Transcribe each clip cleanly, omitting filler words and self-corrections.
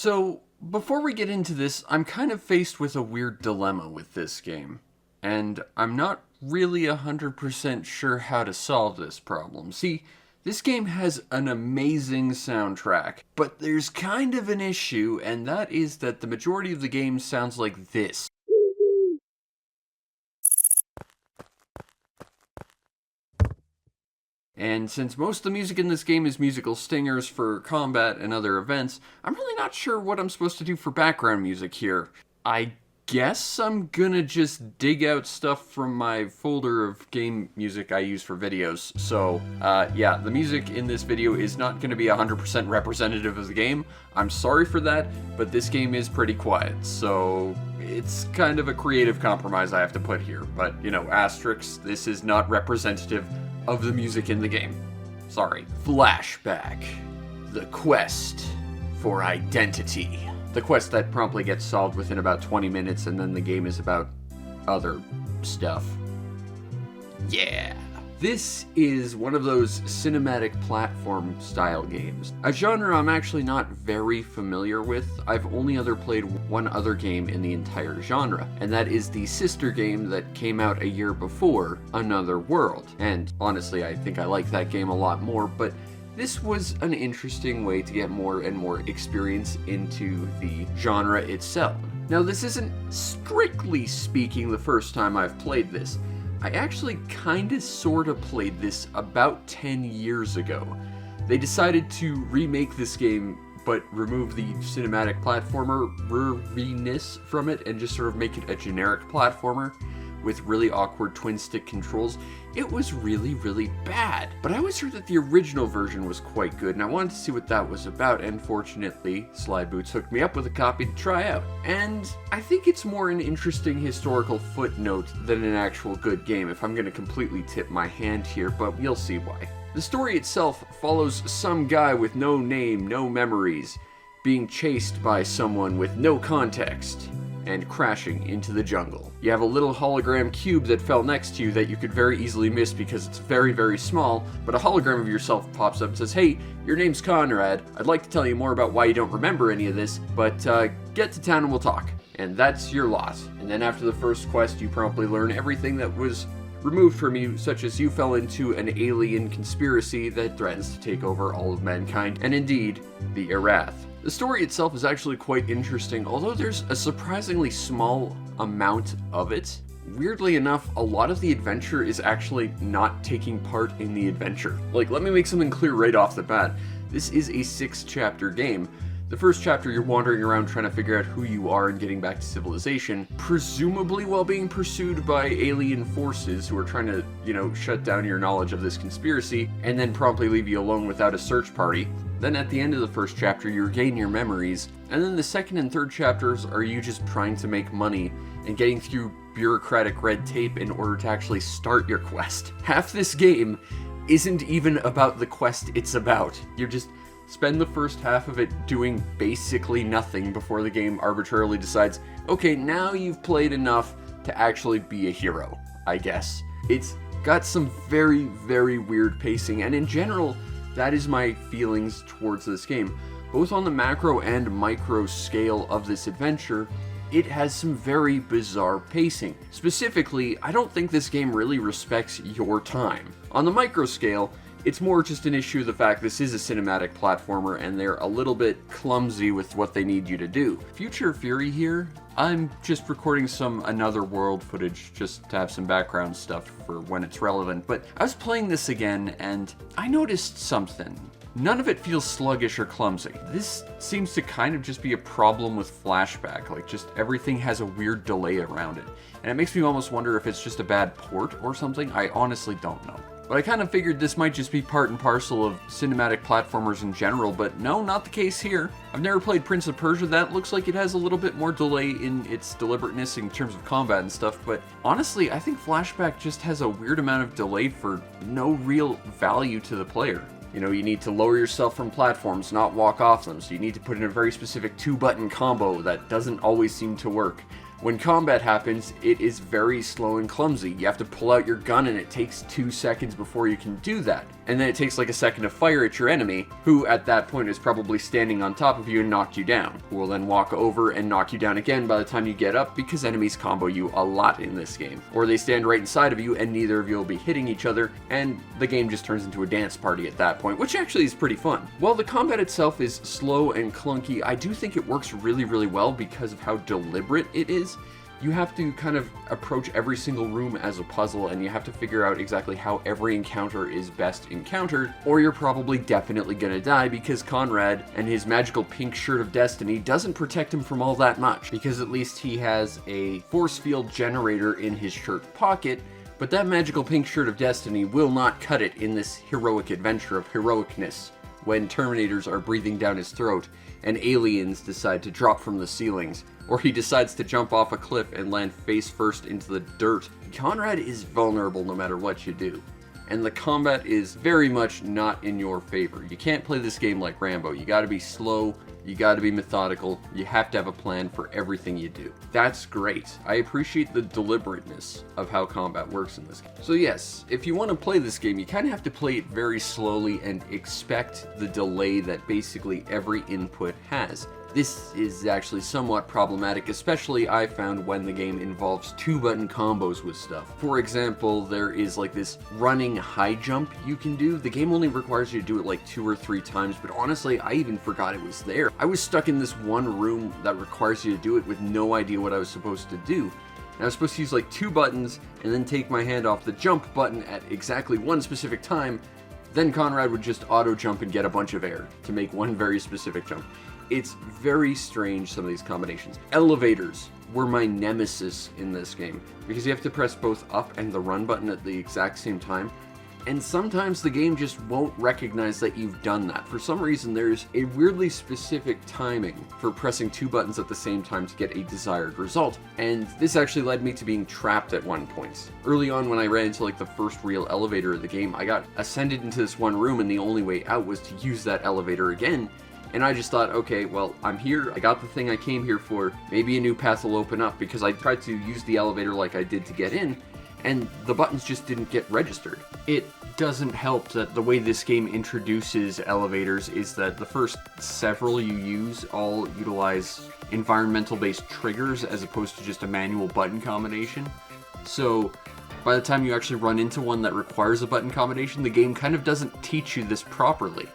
So, before we get into this, I'm kind of faced with a weird dilemma with this game. And I'm not really 100% sure how to solve this problem. See, this game has an amazing soundtrack, but there's kind of an issue, and that is that the majority of the game sounds like this. And since most of the music in this game is musical stingers for combat and other events, I'm really not sure what I'm supposed to do for background music here. I guess I'm gonna just dig out stuff from my folder of game music I use for videos. So, yeah, the music in this video is not gonna be 100% representative of the game. I'm sorry for that, but this game is pretty quiet, so it's kind of a creative compromise I have to put here. But, you know, asterisks, this is not representative of the music in the game. Sorry. Flashback. The quest for identity. The quest that promptly gets solved within about 20 minutes, and then the game is about other stuff. Yeah. This is one of those cinematic platform style games. A genre I'm actually not very familiar with. I've only played one other game in the entire genre, and that is the sister game that came out a year before, Another World. And honestly, I think I like that game a lot more, but this was an interesting way to get more and more experience into the genre itself. Now, this isn't, strictly speaking, the first time I've played this. I actually kinda sorta played this about 10 years ago. They decided to remake this game, but remove the cinematic platformer-ness from it and just sort of make it a generic platformer with really awkward twin-stick controls. It was really, really bad. But I always heard that the original version was quite good, and I wanted to see what that was about, and fortunately, Sly Boots hooked me up with a copy to try out. And I think it's more an interesting historical footnote than an actual good game, if I'm gonna completely tip my hand here, but you'll see why. The story itself follows some guy with no name, no memories, being chased by someone with no context, and crashing into the jungle. You have a little hologram cube that fell next to you that you could very easily miss because it's very, very small, but a hologram of yourself pops up and says, "Hey, your name's Conrad. I'd like to tell you more about why you don't remember any of this, but get to town and we'll talk." And that's your lot. And then after the first quest, you promptly learn everything that was removed from you, such as you fell into an alien conspiracy that threatens to take over all of mankind, and indeed, the Erath. The story itself is actually quite interesting, although there's a surprisingly small amount of it. Weirdly enough, a lot of the adventure is actually not taking part in the adventure. Like, let me make something clear right off the bat. This is a 6-chapter game. The first chapter, you're wandering around trying to figure out who you are and getting back to civilization, presumably while being pursued by alien forces who are trying to, shut down your knowledge of this conspiracy, and then promptly leave you alone without a search party. Then at the end of the first chapter, you regain your memories, and then the second and third chapters are you just trying to make money and getting through bureaucratic red tape in order to actually start your quest. Half this game isn't even about the quest it's about. You just spend the first half of it doing basically nothing before the game arbitrarily decides, okay, now you've played enough to actually be a hero, I guess. It's got some very, very weird pacing, and in general, that is my feelings towards this game. Both on the macro and micro scale of this adventure, it has some very bizarre pacing. Specifically, I don't think this game really respects your time. On the micro scale, it's more just an issue of the fact this is a cinematic platformer and they're a little bit clumsy with what they need you to do. Future Fury here, I'm just recording some Another World footage just to have some background stuff for when it's relevant, but I was playing this again and I noticed something. None of it feels sluggish or clumsy. This seems to kind of just be a problem with Flashback, like just everything has a weird delay around it. And it makes me almost wonder if it's just a bad port or something. I honestly don't know. But I kind of figured this might just be part and parcel of cinematic platformers in general, but no, not the case here. I've never played Prince of Persia. That looks like it has a little bit more delay in its deliberateness in terms of combat and stuff, but honestly, I think Flashback just has a weird amount of delay for no real value to the player. You need to lower yourself from platforms, not walk off them, so you need to put in a very specific 2-button combo that doesn't always seem to work. When combat happens, it is very slow and clumsy. You have to pull out your gun and it takes 2 seconds before you can do that. And then it takes like a second to fire at your enemy, who at that point is probably standing on top of you and knocked you down, who will then walk over and knock you down again by the time you get up, because enemies combo you a lot in this game. Or they stand right inside of you and neither of you will be hitting each other, and the game just turns into a dance party at that point, which actually is pretty fun. While the combat itself is slow and clunky, I do think it works really, really well because of how deliberate it is. You have to kind of approach every single room as a puzzle, and you have to figure out exactly how every encounter is best encountered, or you're probably definitely gonna die, because Conrad and his magical pink shirt of destiny doesn't protect him from all that much, because at least he has a force field generator in his shirt pocket, but that magical pink shirt of destiny will not cut it in this heroic adventure of heroicness when Terminators are breathing down his throat and aliens decide to drop from the ceilings, or he decides to jump off a cliff and land face first into the dirt. Conrad is vulnerable no matter what you do, and the combat is very much not in your favor. You can't play this game like Rambo. You gotta be slow, you gotta be methodical, you have to have a plan for everything you do. That's great. I appreciate the deliberateness of how combat works in this game. So yes, if you want to play this game, you kind of have to play it very slowly and expect the delay that basically every input has. This is actually somewhat problematic, especially I found when the game involves 2-button combos with stuff. For example, there is like this running high jump you can do. The game only requires you to do it like 2 or 3 times, but honestly, I even forgot it was there. I was stuck in this one room that requires you to do it with no idea what I was supposed to do. And I was supposed to use like 2 buttons and then take my hand off the jump button at exactly one specific time. Then Conrad would just auto jump and get a bunch of air to make one very specific jump. It's very strange, some of these combinations. Elevators were my nemesis in this game, because you have to press both up and the run button at the exact same time, and sometimes the game just won't recognize that you've done that. For some reason, there's a weirdly specific timing for pressing 2 buttons at the same time to get a desired result, and this actually led me to being trapped at one point. Early on, when I ran into like the first real elevator of the game, I got ascended into this one room, and the only way out was to use that elevator again. And I just thought, okay, well, I'm here, I got the thing I came here for, maybe a new path will open up, because I tried to use the elevator like I did to get in, and the buttons just didn't get registered. It doesn't help that the way this game introduces elevators is that the first several you use all utilize environmental-based triggers as opposed to just a manual button combination. So by the time you actually run into one that requires a button combination, the game kind of doesn't teach you this properly.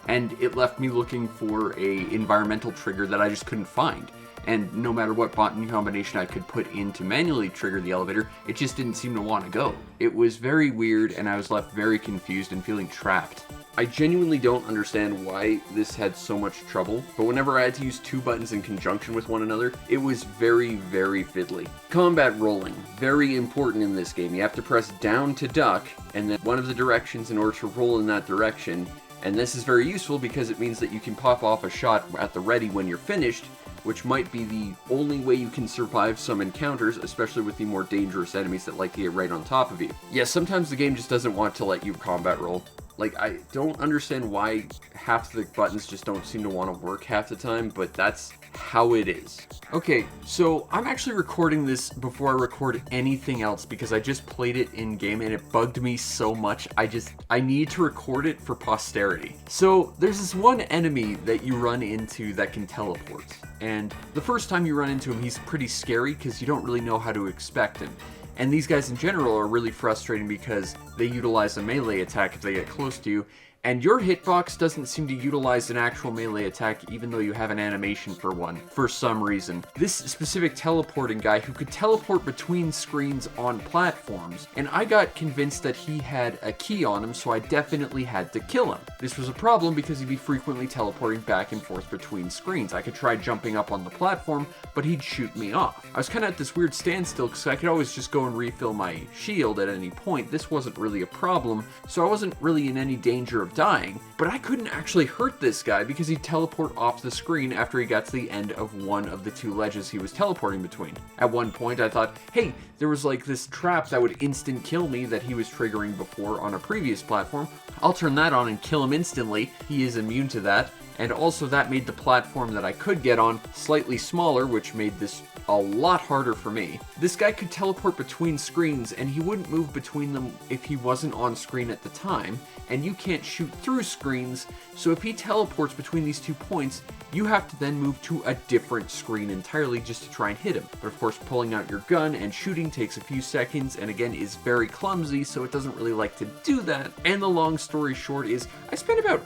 And it left me looking for a environmental trigger that I just couldn't find. And no matter what button combination I could put in to manually trigger the elevator, it just didn't seem to want to go. It was very weird, and I was left very confused and feeling trapped. I genuinely don't understand why this had so much trouble, but whenever I had to use 2 buttons in conjunction with one another, it was very, very fiddly. Combat rolling, very important in this game. You have to press down to duck, and then one of the directions in order to roll in that direction. And this is very useful because it means that you can pop off a shot at the ready when you're finished, which might be the only way you can survive some encounters, especially with the more dangerous enemies that like to get right on top of you. Yes, sometimes the game just doesn't want to let you combat roll. Like, I don't understand why half the buttons just don't seem to want to work half the time, but that's how it is. Okay, so I'm actually recording this before I record anything else because I just played it in game and it bugged me so much. I need to record it for posterity. So there's this one enemy that you run into that can teleport. And the first time you run into him, he's pretty scary because you don't really know how to expect him. And these guys in general are really frustrating because they utilize a melee attack if they get close to you, and your hitbox doesn't seem to utilize an actual melee attack even though you have an animation for one, for some reason. This specific teleporting guy who could teleport between screens on platforms, and I got convinced that he had a key on him, so I definitely had to kill him. This was a problem because he'd be frequently teleporting back and forth between screens. I could try jumping up on the platform, but he'd shoot me off. I was kind of at this weird standstill because I could always just go and refill my shield at any point. This wasn't really a problem, so I wasn't really in any danger of dying, but I couldn't actually hurt this guy because he'd teleport off the screen after he got to the end of one of the 2 ledges he was teleporting between. At one point I thought, hey, there was like this trap that would instant kill me that he was triggering before on a previous platform. I'll turn that on and kill him instantly. He is immune to that. And also that made the platform that I could get on slightly smaller, which made this a lot harder for me. This guy could teleport between screens, and he wouldn't move between them if he wasn't on screen at the time, and you can't shoot through screens, so if he teleports between these 2 points, you have to then move to a different screen entirely just to try and hit him. But of course, pulling out your gun and shooting takes a few seconds, and again is very clumsy, so it doesn't really like to do that. And the long story short is, I spent about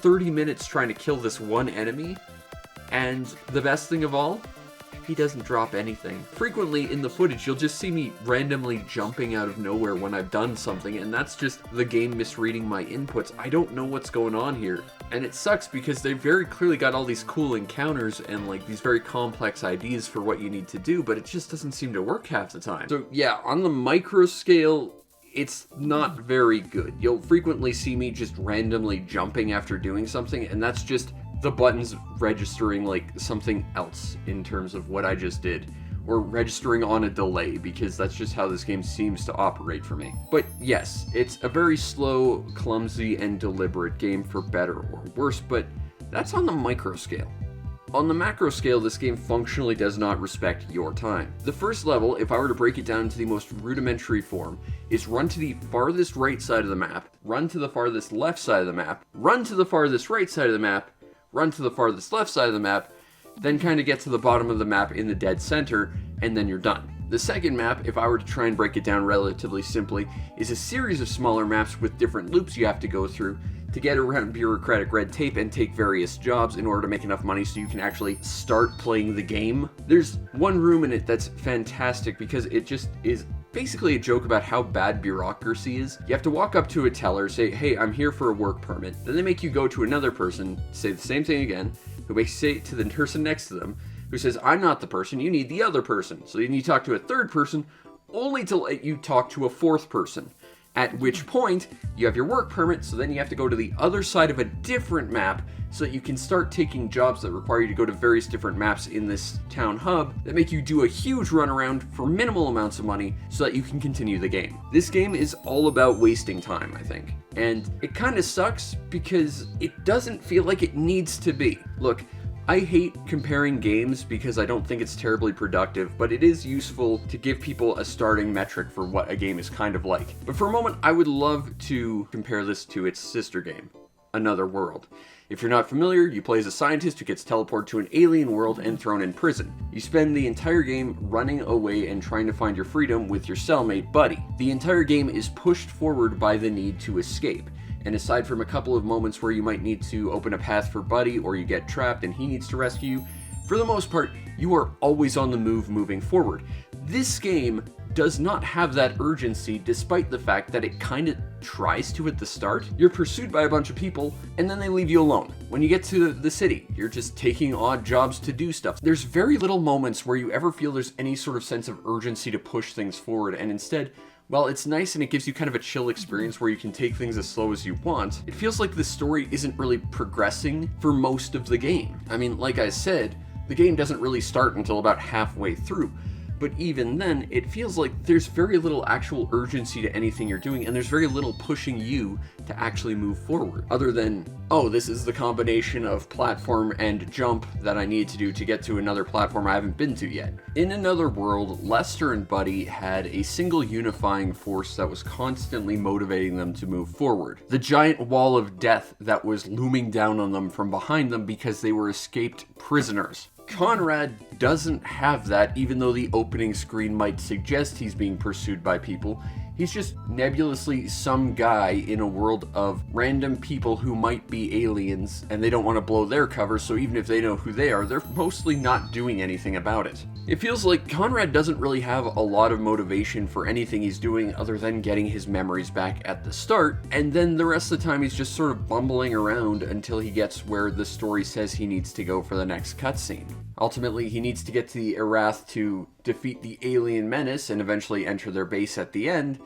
30 minutes trying to kill this one enemy, and the best thing of all, he doesn't drop anything. Frequently in the footage, you'll just see me randomly jumping out of nowhere when I've done something, and that's just the game misreading my inputs. I don't know what's going on here. And it sucks because they very clearly got all these cool encounters and like these very complex ideas for what you need to do, but it just doesn't seem to work half the time. So yeah, on the micro scale, it's not very good. You'll frequently see me just randomly jumping after doing something, and that's just the buttons registering like something else in terms of what I just did, or registering on a delay, because that's just how this game seems to operate for me. But yes, it's a very slow, clumsy, and deliberate game for better or worse, but that's on the micro scale. On the macro scale, this game functionally does not respect your time. The first level, if I were to break it down into the most rudimentary form, is run to the farthest right side of the map, run to the farthest left side of the map, run to the farthest right side of the map, run to the farthest left side of the map, then kind of get to the bottom of the map in the dead center, and then you're done. The second map, if I were to try and break it down relatively simply, is a series of smaller maps with different loops you have to go through to get around bureaucratic red tape and take various jobs in order to make enough money so you can actually start playing the game. There's one room in it that's fantastic because it just is basically a joke about how bad bureaucracy is. You have to walk up to a teller, say, hey, I'm here for a work permit. Then they make you go to another person, say the same thing again, who makes you say it to the person next to them, who says, I'm not the person, you need the other person. So then you talk to a third person, only to let you talk to a fourth person. At which point, you have your work permit, so then you have to go to the other side of a different map so that you can start taking jobs that require you to go to various different maps in this town hub that make you do a huge runaround for minimal amounts of money so that you can continue the game. This game is all about wasting time, I think. And it kind of sucks because it doesn't feel like it needs to be. Look, I hate comparing games because I don't think it's terribly productive, but it is useful to give people a starting metric for what a game is kind of like. But for a moment, I would love to compare this to its sister game, Another World. If you're not familiar, you play as a scientist who gets teleported to an alien world and thrown in prison. You spend the entire game running away and trying to find your freedom with your cellmate, Buddy. The entire game is pushed forward by the need to escape. And aside from a couple of moments where you might need to open a path for Buddy or you get trapped and he needs to rescue you, for the most part, you are always on the move moving forward. This game does not have that urgency despite the fact that it kind of tries to at the start. You're pursued by a bunch of people and then they leave you alone. When you get to the city, you're just taking odd jobs to do stuff. There's very little moments where you ever feel there's any sort of sense of urgency to push things forward, and instead, while it's nice and it gives you kind of a chill experience where you can take things as slow as you want, it feels like the story isn't really progressing for most of the game. I mean, like I said, the game doesn't really start until about halfway through. But even then, it feels like there's very little actual urgency to anything you're doing, and there's very little pushing you to actually move forward. Other than, oh, this is the combination of platform and jump that I need to do to get to another platform I haven't been to yet. In Another World, Lester and Buddy had a single unifying force that was constantly motivating them to move forward. The giant wall of death that was looming down on them from behind them because they were escaped prisoners. Conrad doesn't have that, even though the opening screen might suggest he's being pursued by people. He's just nebulously some guy in a world of random people who might be aliens, and they don't want to blow their cover, so even if they know who they are, they're mostly not doing anything about it. It feels like Conrad doesn't really have a lot of motivation for anything he's doing other than getting his memories back at the start, and then the rest of the time he's just sort of bumbling around until he gets where the story says he needs to go for the next cutscene. Ultimately, he needs to get to the Erath to defeat the alien menace and eventually enter their base at the end,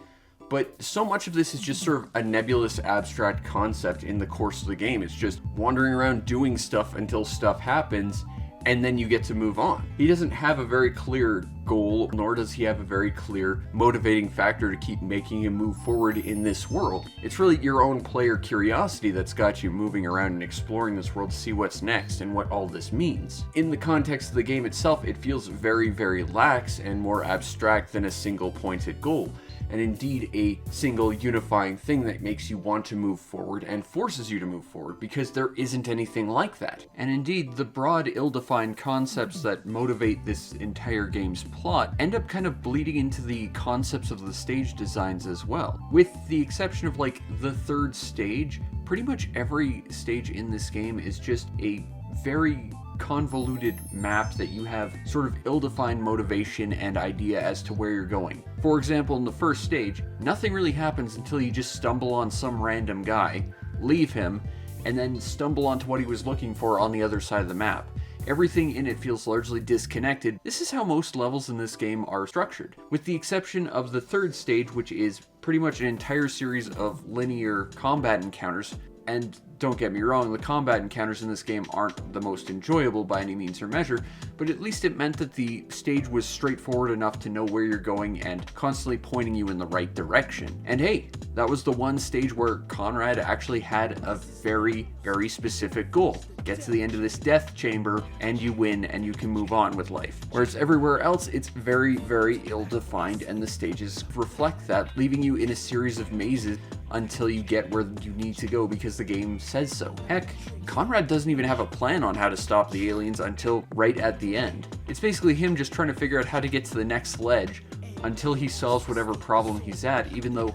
but so much of this is just sort of a nebulous abstract concept in the course of the game. It's just wandering around doing stuff until stuff happens, and then you get to move on. He doesn't have a very clear goal, nor does he have a very clear motivating factor to keep making him move forward in this world. It's really your own player curiosity that's got you moving around and exploring this world to see what's next and what all this means. In the context of the game itself, it feels very, very lax and more abstract than a single pointed goal, and indeed a single unifying thing that makes you want to move forward and forces you to move forward, because there isn't anything like that. And indeed, the broad, ill-defined concepts that motivate this entire game's plot end up kind of bleeding into the concepts of the stage designs as well. With the exception of like the third stage, pretty much every stage in this game is just a very convoluted map that you have sort of ill-defined motivation and idea as to where you're going. For example, in the first stage, nothing really happens until you just stumble on some random guy, leave him, and then stumble onto what he was looking for on the other side of the map. Everything in it feels largely disconnected. This is how most levels in this game are structured, with the exception of the third stage, which is pretty much an entire series of linear combat encounters. And don't get me wrong, the combat encounters in this game aren't the most enjoyable by any means or measure, but at least it meant that the stage was straightforward enough to know where you're going and constantly pointing you in the right direction. And hey, that was the one stage where Conrad actually had a very, very specific goal. Get to the end of this death chamber and you win and you can move on with life. Whereas everywhere else, it's very, very ill-defined, and the stages reflect that, leaving you in a series of mazes until you get where you need to go because the game says so. Heck, Conrad doesn't even have a plan on how to stop the aliens until right at the end. It's basically him just trying to figure out how to get to the next ledge until he solves whatever problem he's at, even though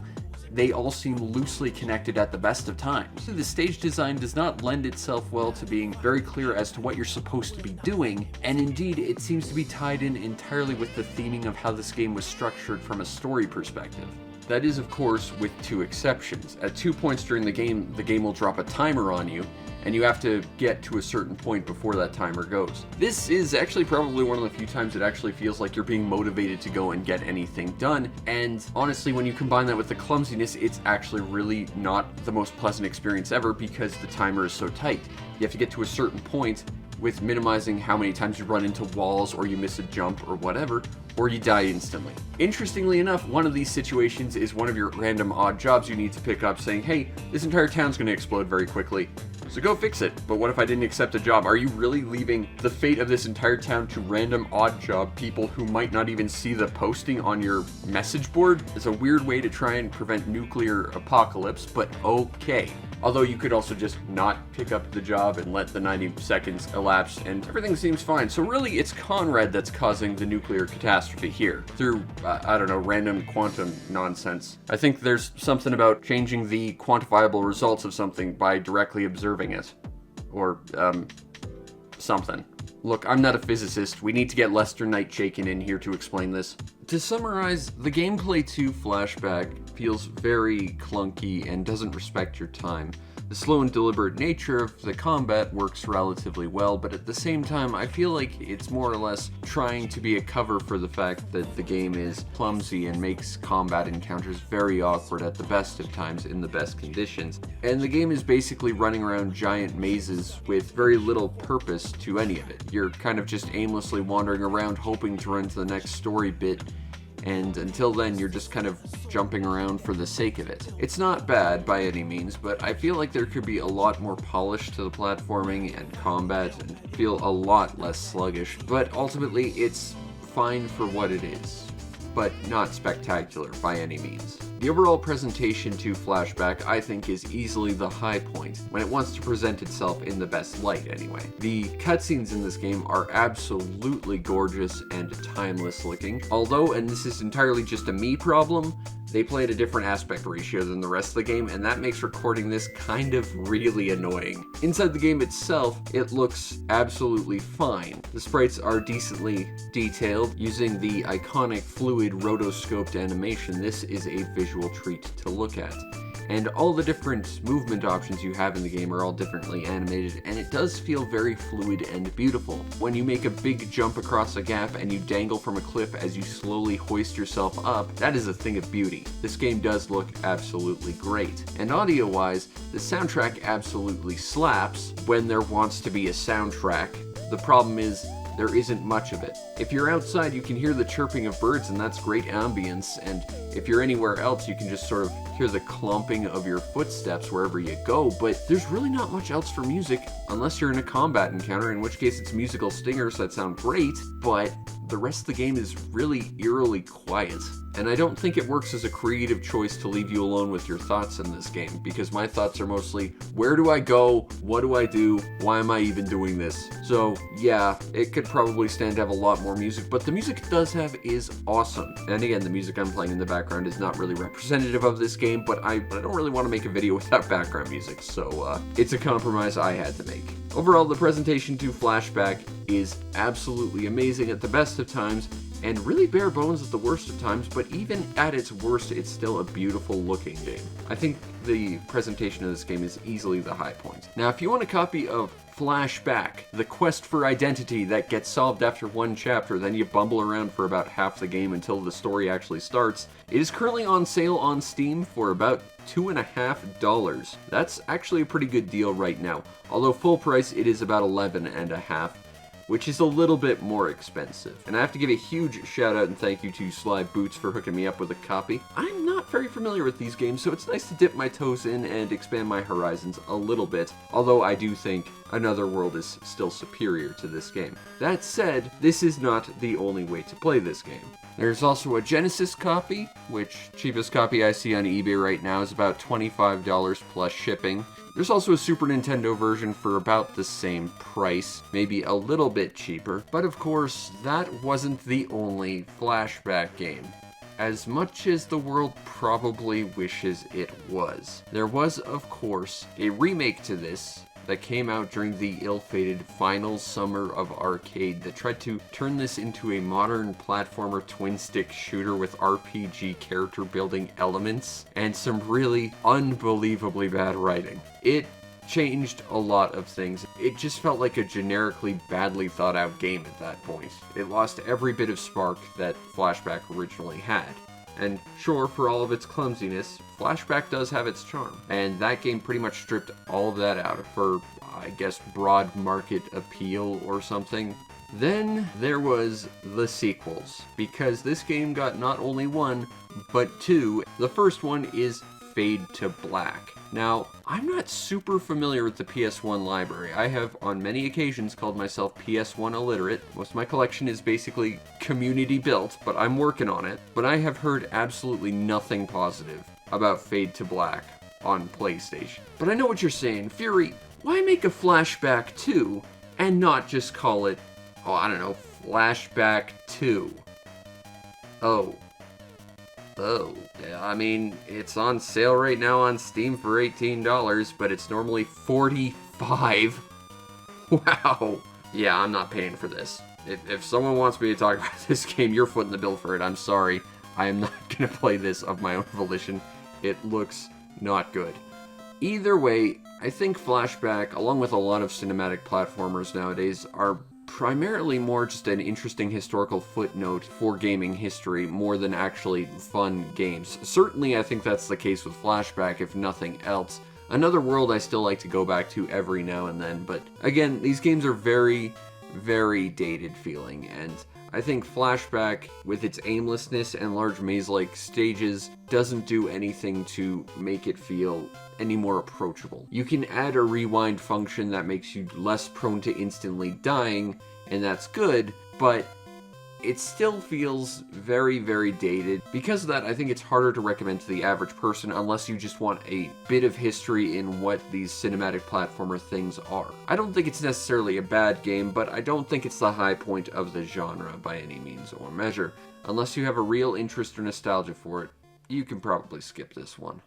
they all seem loosely connected at the best of times. The stage design does not lend itself well to being very clear as to what you're supposed to be doing, and indeed it seems to be tied in entirely with the theming of how this game was structured from a story perspective. That is, of course, with two exceptions. At 2 points during the game will drop a timer on you, and you have to get to a certain point before that timer goes. This is actually probably one of the few times it actually feels like you're being motivated to go and get anything done, and honestly, when you combine that with the clumsiness, it's actually really not the most pleasant experience ever because the timer is so tight. You have to get to a certain point with minimizing how many times you run into walls or you miss a jump or whatever, or you die instantly. Interestingly enough, one of these situations is one of your random odd jobs you need to pick up saying, hey, this entire town's gonna explode very quickly, so go fix it. But what if I didn't accept a job? Are you really leaving the fate of this entire town to random odd job people who might not even see the posting on your message board? It's a weird way to try and prevent nuclear apocalypse, but okay. Although you could also just not pick up the job and let the 90 seconds elapse and everything seems fine. So really it's Conrad that's causing the nuclear catastrophe here through, I don't know, random quantum nonsense. I think there's something about changing the quantifiable results of something by directly observing it. Or, something. Look, I'm not a physicist. We need to get Lester Nightshaken in here to explain this. To summarize, the gameplay to Flashback feels very clunky and doesn't respect your time. The slow and deliberate nature of the combat works relatively well, but at the same time, I feel like it's more or less trying to be a cover for the fact that the game is clumsy and makes combat encounters very awkward at the best of times in the best conditions. And the game is basically running around giant mazes with very little purpose to any of it. You're kind of just aimlessly wandering around hoping to run to the next story bit, and until then you're just kind of jumping around for the sake of it. It's not bad by any means, but I feel like there could be a lot more polish to the platforming and combat and feel a lot less sluggish, but ultimately it's fine for what it is, but not spectacular by any means. The overall presentation to Flashback, I think, is easily the high point, when it wants to present itself in the best light anyway. The cutscenes in this game are absolutely gorgeous and timeless looking, although, and this is entirely just a me problem, they play at a different aspect ratio than the rest of the game, and that makes recording this kind of really annoying. Inside the game itself, it looks absolutely fine. The sprites are decently detailed. Using the iconic fluid rotoscoped animation, this is a visual treat to look at. And all the different movement options you have in the game are all differently animated, and it does feel very fluid and beautiful. When you make a big jump across a gap and you dangle from a cliff as you slowly hoist yourself up, that is a thing of beauty. This game does look absolutely great. And audio-wise, the soundtrack absolutely slaps when there wants to be a soundtrack. The problem is, there isn't much of it. If you're outside, you can hear the chirping of birds, and that's great ambience, and if you're anywhere else, you can just sort of hear the clomping of your footsteps wherever you go, but there's really not much else for music, unless you're in a combat encounter, in which case it's musical stingers that sound great, but the rest of the game is really eerily quiet. And I don't think it works as a creative choice to leave you alone with your thoughts in this game, because my thoughts are mostly, where do I go? What do I do? Why am I even doing this? So yeah, it could probably stand to have a lot more music, but the music it does have is awesome. And again, the music I'm playing in the background is not really representative of this game, but I don't really want to make a video without background music, so it's a compromise I had to make. Overall, the presentation to Flashback is absolutely amazing at the best of times, and really bare bones at the worst of times, but even at its worst, it's still a beautiful looking game. I think the presentation of this game is easily the high point. Now, if you want a copy of Flashback, the quest for identity that gets solved after one chapter, then you bumble around for about half the game until the story actually starts, it is currently on sale on Steam for about $2.50. That's actually a pretty good deal right now, although full price it is about $11.50. Which is a little bit more expensive. And I have to give a huge shout out and thank you to Sly Boots for hooking me up with a copy. I'm not very familiar with these games, so it's nice to dip my toes in and expand my horizons a little bit, although I do think Another World is still superior to this game. That said, this is not the only way to play this game. There's also a Genesis copy, which cheapest copy I see on eBay right now is about $25 plus shipping. There's also a Super Nintendo version for about the same price, maybe a little bit cheaper, but of course, that wasn't the only Flashback game. As much as the world probably wishes it was. There was, of course, a remake to this that came out during the ill-fated final summer of arcade that tried to turn this into a modern platformer twin-stick shooter with RPG character-building elements and some really unbelievably bad writing. It changed a lot of things. It just felt like a generically badly thought out game at that point. It lost every bit of spark that Flashback originally had. And sure, for all of its clumsiness, Flashback does have its charm. And that game pretty much stripped all of that out for, I guess, broad market appeal or something. Then there was the sequels, because this game got not only one, but two. The first one is Fade to Black. Now, I'm not super familiar with the PS1 library. I have on many occasions called myself PS1 illiterate. Most of my collection is basically community built, but I'm working on it. But I have heard absolutely nothing positive about Fade to Black on PlayStation. But I know what you're saying. Fury, why make a Flashback 2 and not just call it, oh, I don't know, Flashback 2? Oh, I mean, it's on sale right now on Steam for $18, but it's normally $45. Wow. Yeah, I'm not paying for this. If someone wants me to talk about this game, you're footing the bill for it. I'm sorry. I am not going to play this of my own volition. It looks not good. Either way, I think Flashback, along with a lot of cinematic platformers nowadays, are primarily more just an interesting historical footnote for gaming history more than actually fun games. Certainly I think that's the case with Flashback, if nothing else. Another World I still like to go back to every now and then, but again, these games are very, very dated feeling, and I think Flashback, with its aimlessness and large maze-like stages, doesn't do anything to make it feel any more approachable. You can add a rewind function that makes you less prone to instantly dying, and that's good, but it still feels very, very dated. Because of that, I think it's harder to recommend to the average person unless you just want a bit of history in what these cinematic platformer things are. I don't think it's necessarily a bad game, but I don't think it's the high point of the genre by any means or measure. Unless you have a real interest or nostalgia for it, you can probably skip this one.